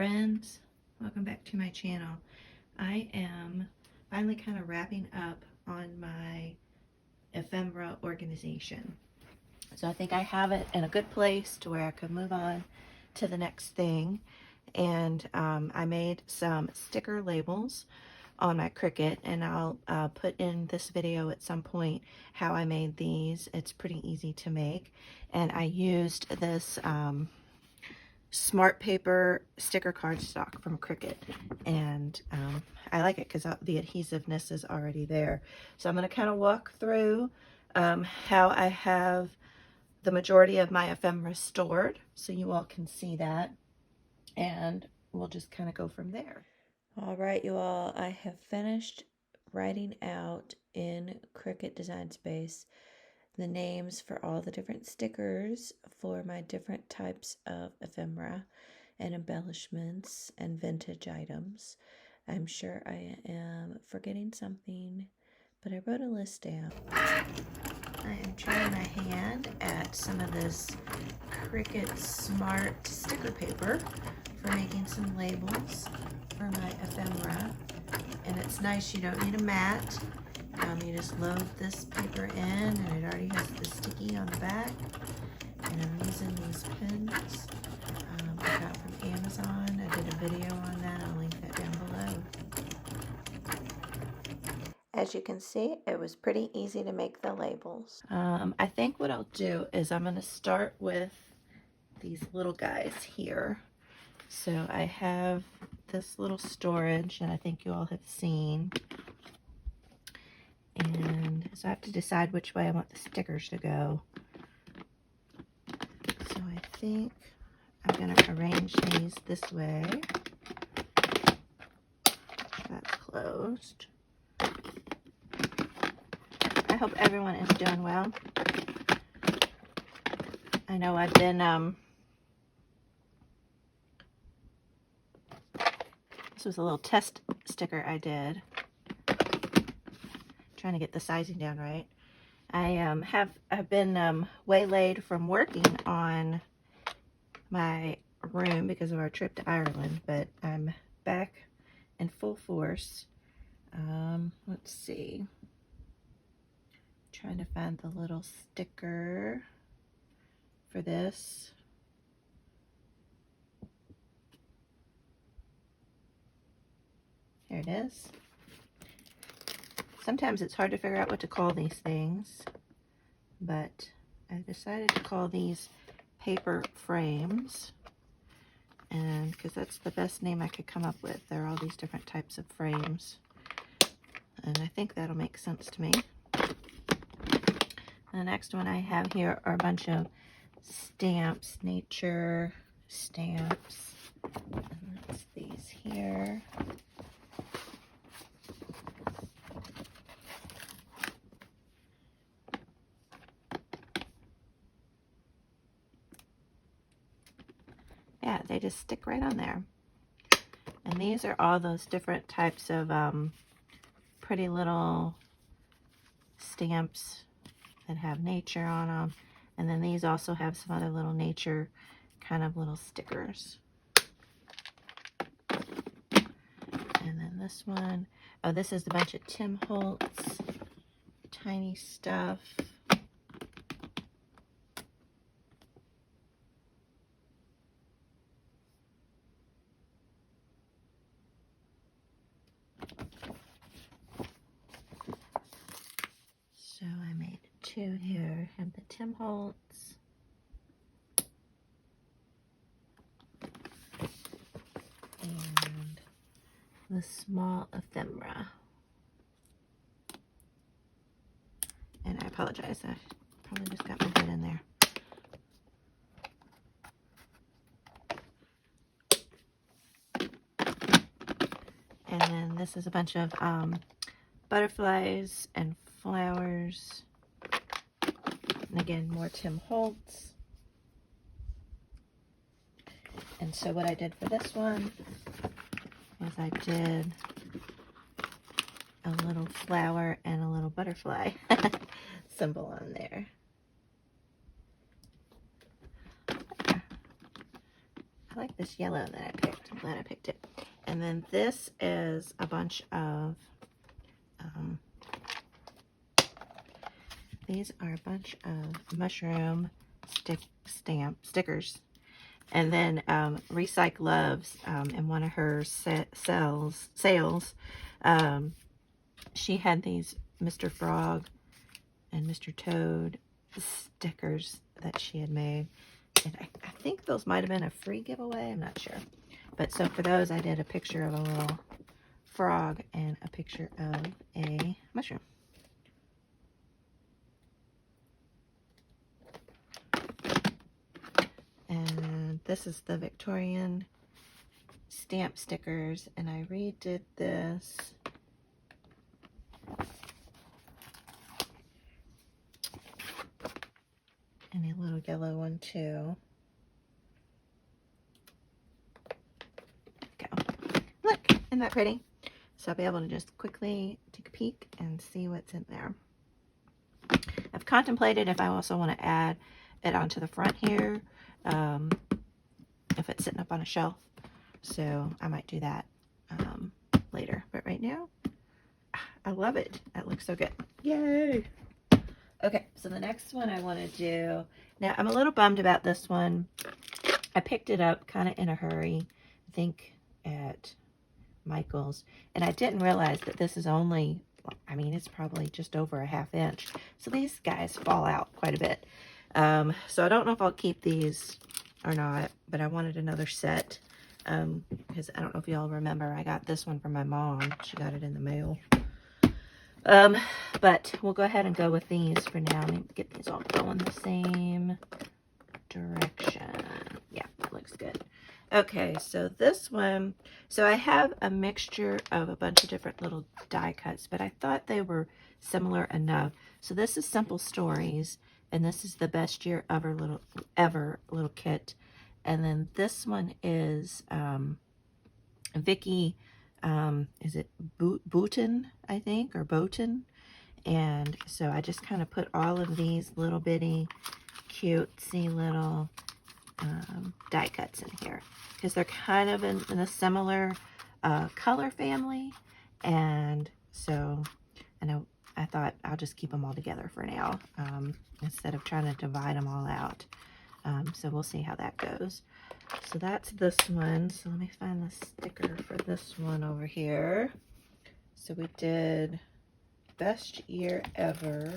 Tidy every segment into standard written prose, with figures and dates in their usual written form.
friends, welcome back to my channel. I am finally kind of wrapping up on my ephemera organization. So I think I have it in a good place to where I could move on to the next thing. And I made some sticker labels on my Cricut, and I'll put in this video at some point how I made these. It's pretty easy to make, and I used this Smart Paper sticker cardstock from Cricut, and I like it because the adhesiveness is already there. So I'm going to kind of walk through how I have the majority of my ephemera stored so you all can see that, and we'll just kind of go from there. All right, you all, I have finished writing out in Cricut Design Space the names for all the different stickers for my different types of ephemera and embellishments and vintage items. I'm sure I am forgetting something, but I wrote a list down. I am trying my hand at some of this Cricut Smart sticker paper for making some labels for my ephemera. And it's nice, you don't need a mat. You just load this paper in, and it already has the sticky on the back. And I'm using these pins I got from Amazon. I did a video on that. I'll link that down below. As you can see, it was pretty easy to make the labels. I think what I'll do is I'm going to start with these little guys here. So I have this little storage that I think you all have seen. And so I have to decide which way I want the stickers to go. So I think I'm going to arrange these this way. That's closed. I hope everyone is doing well. I know I've been, this was a little test sticker I did. Trying to get the sizing down right. I've been waylaid from working on my room because of our trip to Ireland, but I'm back in full force. Let's see. Trying to find the little sticker for this. Here it is. Sometimes it's hard to figure out what to call these things, but I decided to call these paper frames, and because that's the best name I could come up with. There are all these different types of frames, and I think that'll make sense to me. The next one I have here are a bunch of stamps, nature stamps, and that's these here. Yeah, they just stick right on there. And these are all those different types of pretty little stamps that have nature on them. And then these also have some other little nature kind of little stickers. And then this one, oh, this is a bunch of Tim Holtz, tiny stuff. So I made two here. I have the Tim Holtz. And the small ephemera. And I apologize, I probably just got my head in there. And then this is a bunch of butterflies and flowers. And again, more Tim Holtz. And so what I did for this one was I did a little flower and a little butterfly symbol on there. I like this yellow that I picked. I'm glad I picked it. And then this is a bunch of, these are a bunch of mushroom stickers. And then Recycle Loves, in one of her sales, she had these Mr. Frog and Mr. Toad stickers that she had made. And I think those might have been a free giveaway. I'm not sure. But so for those, I did a picture of a little frog and a picture of a mushroom. And this is the Victorian stamp stickers. And I redid this. And a little yellow one too. Go. Look, isn't that pretty? So I'll be able to just quickly take a peek and see what's in there. I've contemplated if I also want to add it onto the front here, if it's sitting up on a shelf. So I might do that later. But right now, I love it. That looks so good. Yay! Okay, so the next one I want to do, now I'm a little bummed about this one. I picked it up kind of in a hurry, I think at Michael's, and I didn't realize that this is only, I mean, it's probably just over a ½ inch. So these guys fall out quite a bit. So I don't know if I'll keep these or not, but I wanted another set, because I don't know if y'all remember, I got this one from my mom. She got it in the mail. But we'll go ahead and go with these for now. Let me get these all going the same direction. Yeah, that looks good. Okay, so this one, so I have a mixture of a bunch of different little die cuts, but I thought they were similar enough. So this is Simple Stories, and this is the Best Year Ever little kit. And then this one is Vicky, is it Boughton, I think, or Boughton? And so I just kind of put all of these little bitty, cutesy little die cuts in here, because they're kind of in a similar color family. And so, I thought I'll just keep them all together for now, instead of trying to divide them all out. So we'll see how that goes. So that's this one. So let me find the sticker for this one over here. So we did Best Year Ever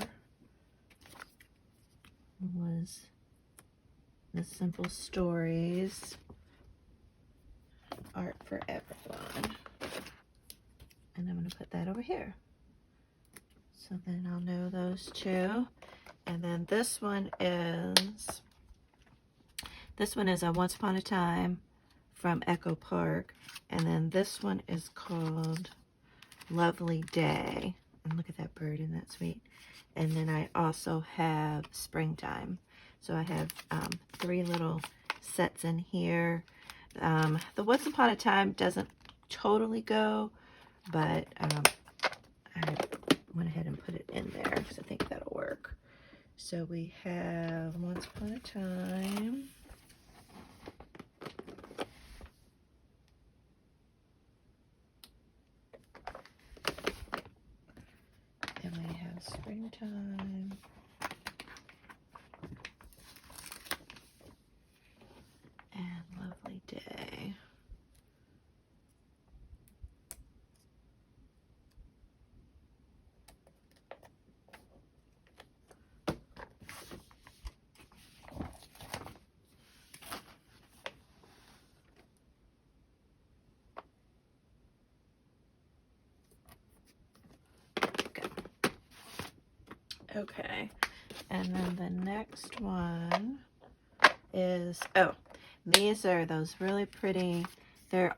was the Simple Stories Art for Everyone. And I'm going to put that over here. So then I'll know those two. And then this one is a Once Upon a Time from Echo Park. And then this one is called Lovely Day. And look at that bird, isn't that sweet? And then I also have Springtime. So I have 3 little sets in here. The Once Upon a Time doesn't totally go, but I went ahead and put it in there because I think that'll work. So we have Once Upon a Time. And we have Springtime. And Lovely Day. Okay, and then the next one is, oh, these are those really pretty, they're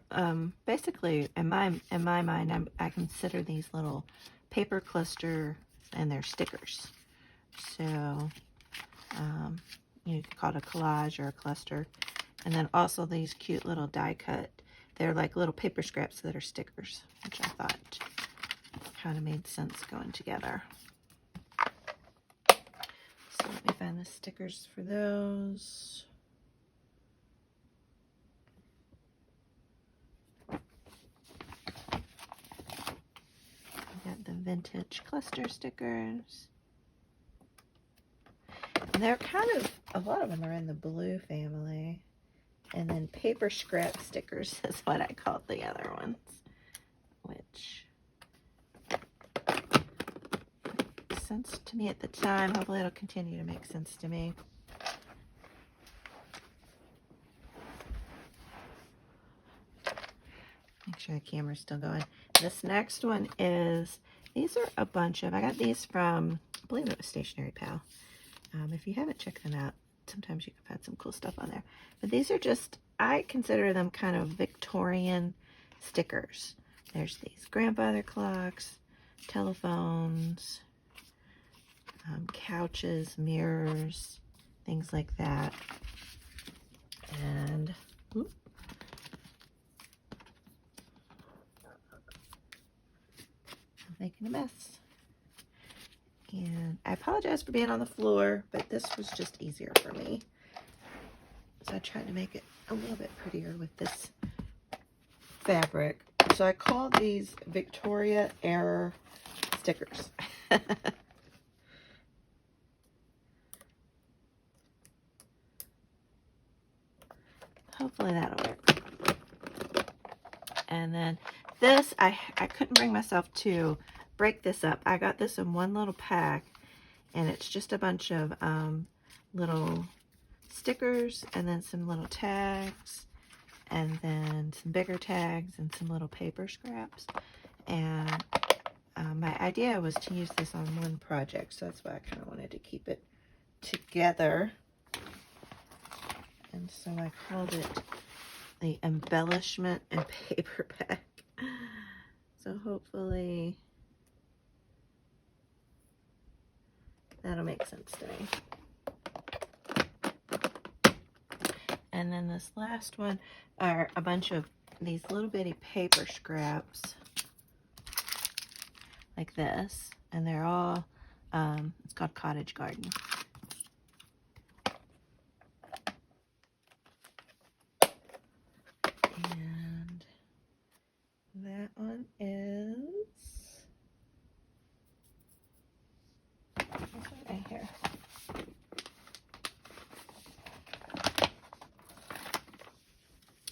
basically, in my mind, I consider these little paper cluster, and they're stickers. So you could call it a collage or a cluster. And then also these cute little die cut, they're like little paper scraps that are stickers, which I thought kind of made sense going together. So let me find the stickers for those. Got the vintage cluster stickers. And they're kind of, a lot of them are in the blue family. And then paper scrap stickers is what I called the other ones, which makes sense to me at the time. Hopefully it'll continue to make sense to me. Make sure the camera's still going. This next one is, these are a bunch of, I got these from, I believe it was Stationery Pal. If you haven't checked them out, sometimes you can find some cool stuff on there. But these are just, I consider them kind of Victorian stickers. There's these grandfather clocks, telephones, couches, mirrors, things like that. And I'm making a mess. And I apologize for being on the floor, but this was just easier for me. So I tried to make it a little bit prettier with this fabric. So I call these Victoria Era stickers. Hopefully that'll work. And then this, I couldn't bring myself to break this up. I got this in one little pack, and it's just a bunch of little stickers, and then some little tags, and then some bigger tags, and some little paper scraps. And my idea was to use this on one project, so that's why I kind of wanted to keep it together. And so I called it the embellishment and paper pack. So hopefully that'll make sense to me. And then this last one are a bunch of these little bitty paper scraps like this. And they're all, it's called Cottage Garden. And that one is right here.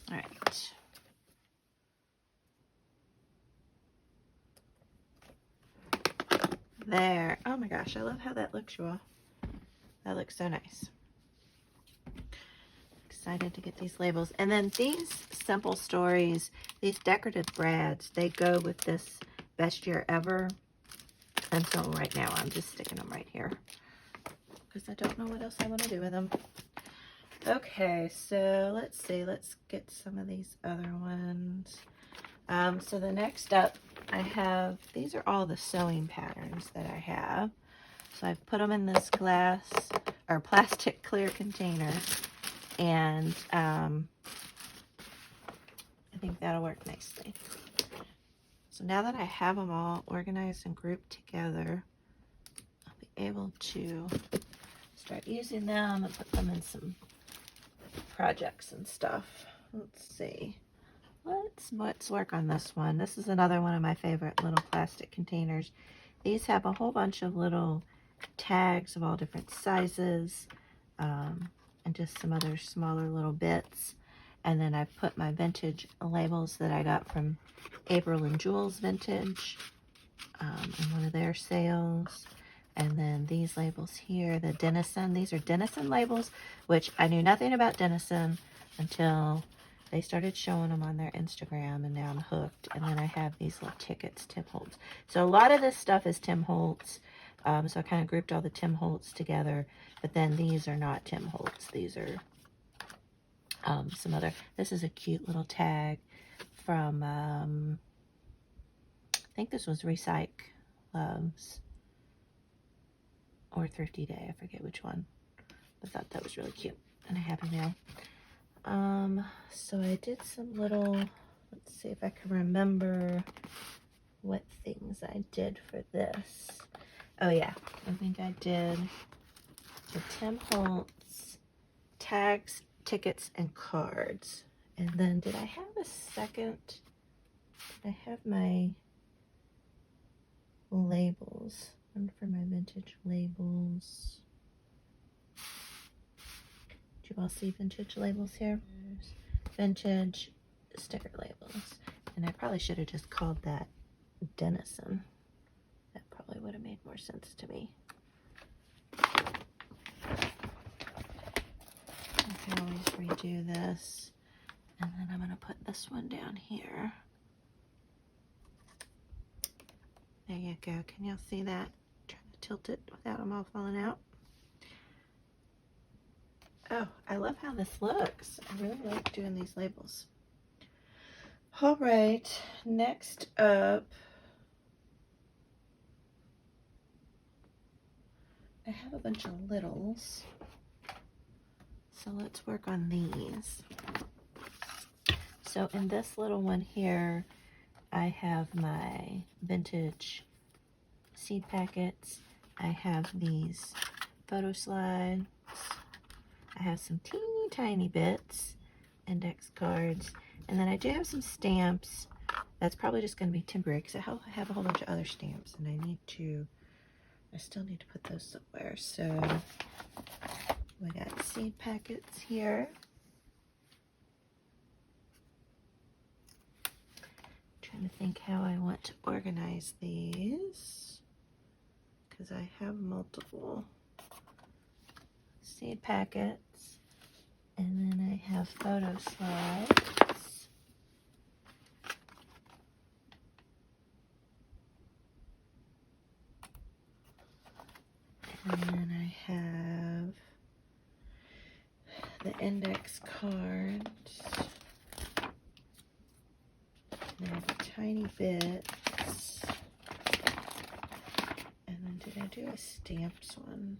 All right. There. Oh my gosh, I love how that looks, you all. That looks so nice. Excited to get these labels. And then these simple stories, these decorative brads, they go with this Best Year Ever. And so right now I'm just sticking them right here because I don't know what else I want to do with them. Okay, so let's see. Let's get some of these other ones. So the next up, I have, these are all the sewing patterns that I have. So I've put them in this glass or plastic clear container, and I think that'll work nicely. So now that I have them all organized and grouped together, I'll be able to start using them and put them in some projects and stuff. Let's see. Let's work on this one. This is another one of my favorite little plastic containers. These have a whole bunch of little tags of all different sizes, and just some other smaller little bits. And then I've put my vintage labels that I got from April and Jules Vintage in one of their sales. And then these labels here, the Denison. These are Denison labels, which I knew nothing about Denison until they started showing them on their Instagram, and now I'm hooked. And then I have these little tickets, Tim Holtz. So a lot of this stuff is Tim Holtz. So I kind of grouped all the Tim Holtz together, but then these are not Tim Holtz. These are some other, this is a cute little tag from, I think this was Recyc Loves or Thrifty Day. I forget which one. I thought that was really cute, and I have it now. So I did some little, let's see if I can remember what things I did for this. Oh yeah, I think I did the Tim Holtz tags, tickets, and cards. And then did I have a second? Did I have my labels. One for my vintage labels. Do you all see vintage labels here? There's vintage sticker labels. And I probably should have just called that Denison. That probably would have made more sense to me. I can always redo this. And then I'm going to put this one down here. There you go. Can y'all see that? Trying to tilt it without them all falling out. Oh, I love how this looks. I really like doing these labels. All right, next up, I have a bunch of littles. So let's work on these. So in this little one here, I have my vintage seed packets. I have these photo slides. I have some teeny tiny bits, index cards, and then I do have some stamps. That's probably just going to be temporary because I have a whole bunch of other stamps, and I still need to put those somewhere. So we got seed packets here. Trying to think how I want to organize these because I have multiple seed packets, and then I have photo slides, and then I have the index cards, and I have the tiny bits, and then did I do a stamped one?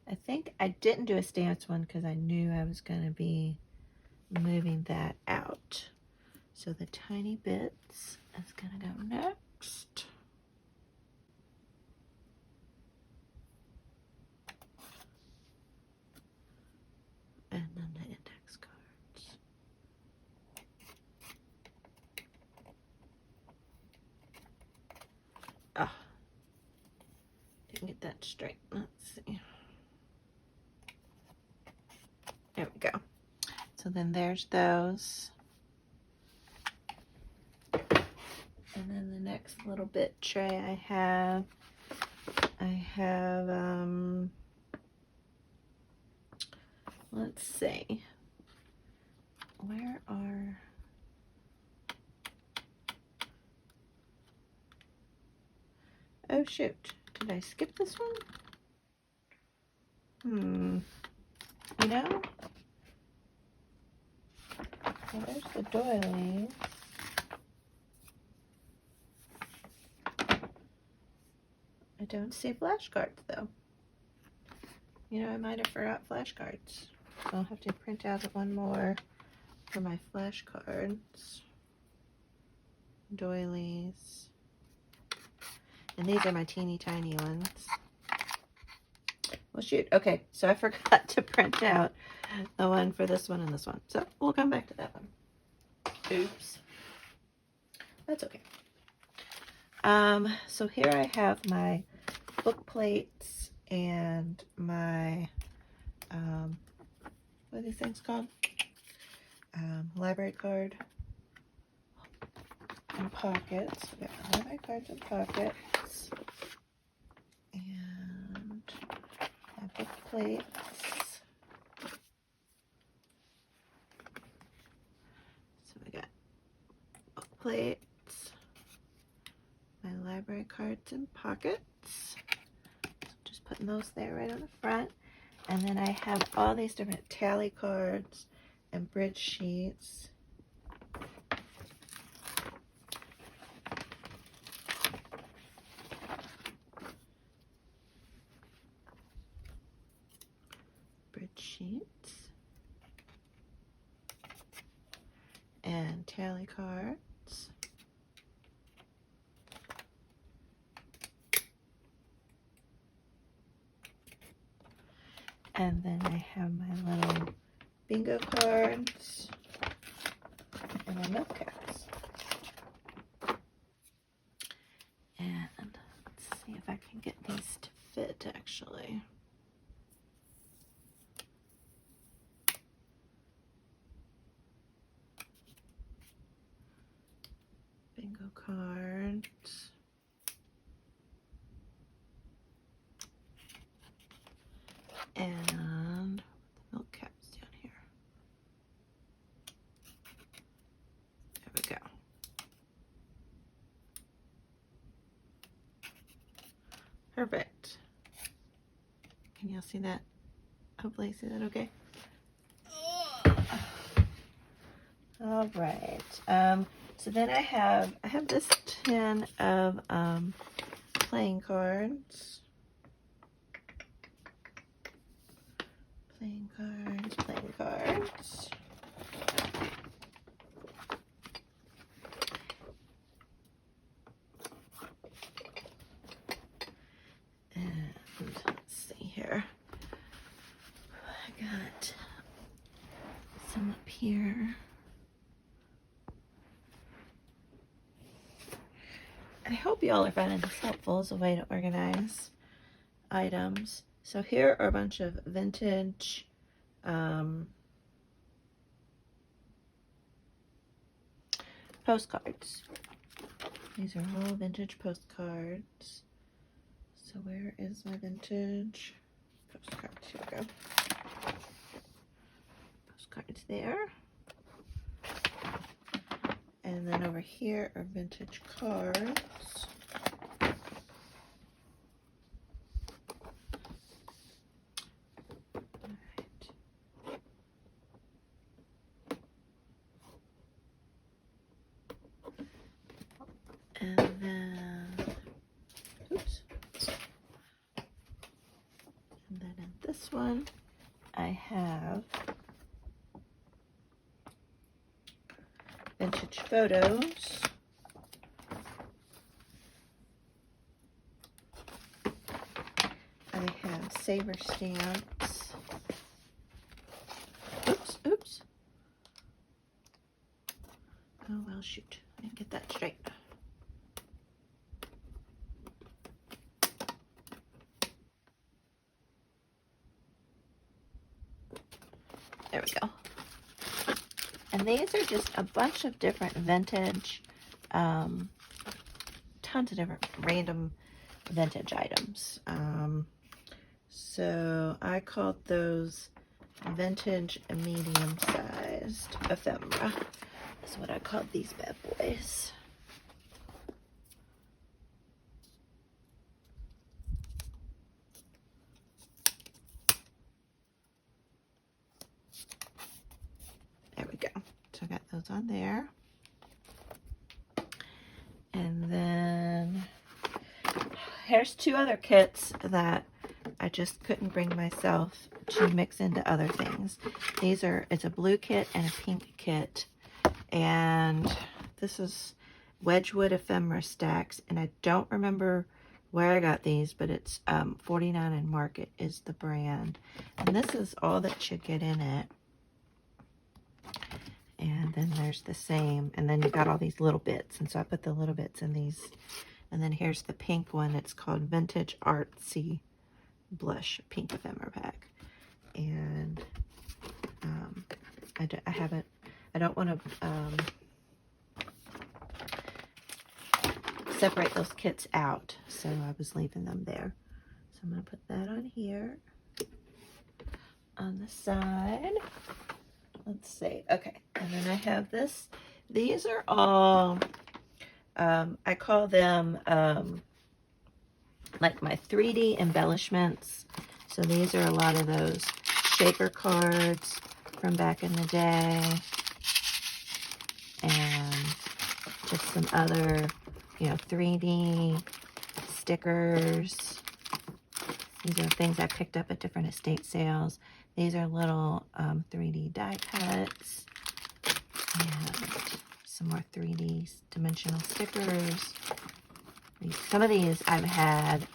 I think I didn't do a stamped one because I knew I was going to be moving that out. So the tiny bits is going to go next. And then the index cards. Ah, didn't get that straight. Let's see. There we go. So then there's those. And then the next little bit tray I have let's see. Where are... Oh shoot. Did I skip this one? You know? Well, there's the doilies. I don't see flashcards though. You know, I might have forgot flashcards. So I'll have to print out one more for my flashcards. Doilies. And these are my teeny tiny ones. Well, shoot. Okay, so I forgot to print out the one for this one and this one. So we'll come back to that one. Oops. That's okay. So here I have my book plates and my, what are these things called? Library card and pockets. We got library cards and pockets. And my book plates. So we got book plates, my library cards and pockets. So just putting those there right on the front. And then I have all these different tally cards and bridge sheets. Bridge sheets. And tally cards. And then I have my little bingo cards and my milk caps. actually. Bingo cards. And the milk caps down here. There we go. Perfect. Can y'all see that? Hopefully see that okay. All right. So then I have this tin of playing cards. Playing cards. And let's see here. I got some up here. I hope y'all are finding this helpful as a way to organize items. So here are a bunch of vintage postcards. These are all vintage postcards. So where is my vintage postcards? Here we go. Postcards there. And then over here are vintage cards. And then, oops. And then in this one, I have vintage photos. I have saver stamps. Oops. Oh, well, shoot. I didn't get that straight. There we go. And these are just a bunch of different vintage, tons of different random vintage items. So I called those vintage medium-sized ephemera. That's what I called these bad boys. There we go. So I got those on there. And then here's two other kits that I just couldn't bring myself to mix into other things. It's a blue kit and a pink kit. And this is Wedgwood ephemera stacks. And I don't remember where I got these, but it's 49 and Market is the brand. And this is all that should get in it. And then there's the same, and then you got all these little bits, and so I put the little bits in these. And then here's the pink one. It's called Vintage Artsy Blush Pink Ephemera Pack. And I don't want to separate those kits out, so I was leaving them there. So I'm going to put that on here on the side. Let's see. Okay, and then I have this. These are all, I call them like my 3D embellishments. So these are a lot of those shaker cards from back in the day. And just some other, 3D stickers. These are things I picked up at different estate sales. These are little 3D die cuts and some more 3D dimensional stickers. Some of these I've had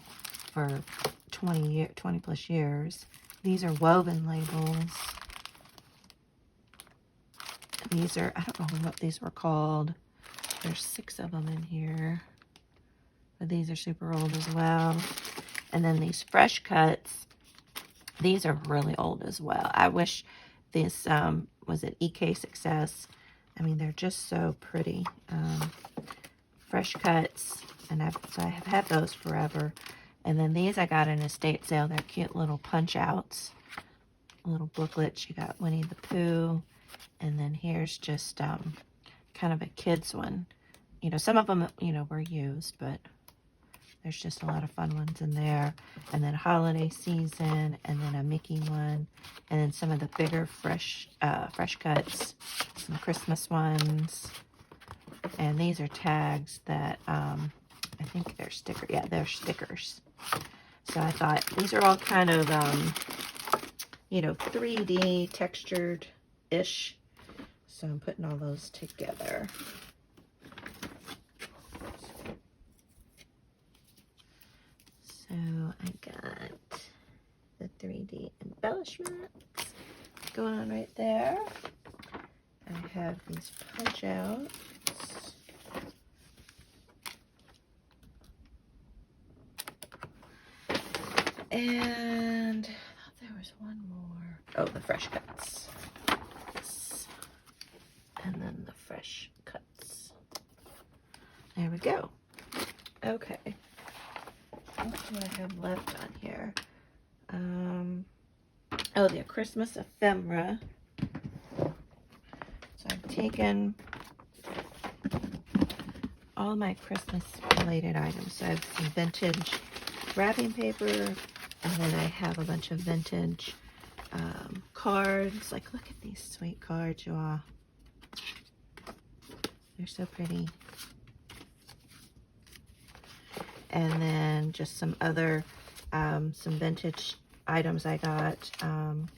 for 20 plus years. These are woven labels. These are, I don't know what these were called. There's 6 of them in here. But these are super old as well. And then these fresh cuts, these are really old as well. I wish this was an EK Success. I mean, they're just so pretty. Fresh cuts, and so I have had those forever. And then these I got in a estate sale. They're cute little punch outs, little booklets. You got Winnie the Pooh, and then here's just kind of a kid's one. You know, some of them, you know, were used, but there's just a lot of fun ones in there. And then holiday season, and then a Mickey one, and then some of the bigger fresh cuts, some Christmas ones. And these are tags that I think they're stickers. Yeah, they're stickers. So I thought these are all kind of you know, 3D textured-ish. So I'm putting all those together. So I got the 3D embellishments going on right there. I have these punch outs. And I thought there was one more. Oh, the fresh cuts. And then the fresh cuts. There we go. Okay. What do I have left on here? Oh, the Christmas Ephemera. So I've taken all my Christmas related items. So I have some vintage wrapping paper, and then I have a bunch of vintage cards. Like, look at these sweet cards, y'all. They're so pretty. And then just some other, some vintage items I got from,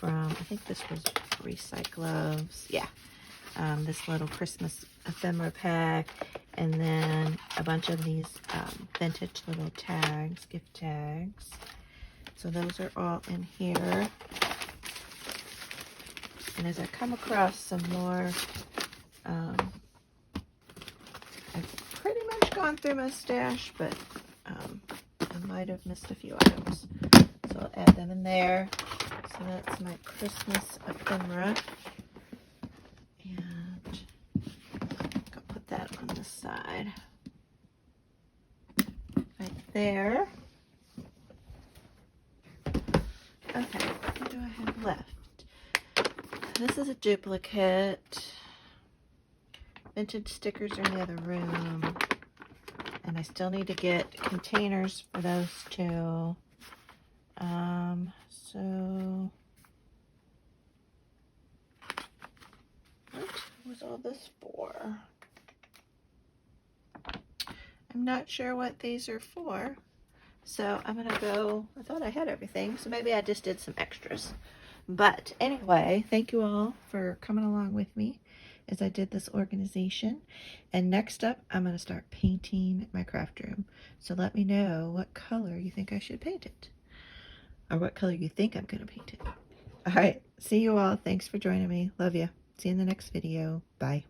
I think this was Recycloves. Yeah. This little Christmas ephemera pack. And then a bunch of these vintage little tags, gift tags. So those are all in here. And as I come across some more, I've pretty much gone through my stash, but I might have missed a few items. So I'll add them in there. So that's my Christmas ephemera. And I'll put that on the side. Right there. Okay, what do I have left? This is a duplicate. Vintage stickers are in the other room. And I still need to get containers for those two. So what was all this for? I'm not sure what these are for. So I'm gonna go, I thought I had everything, so maybe I just did some extras. But anyway, thank you all for coming along with me as I did this organization. And next up, I'm gonna start painting my craft room. So let me know what color you think I should paint it, or what color you think I'm gonna paint it. All right, see you all. Thanks for joining me. Love you. See you in the next video. Bye.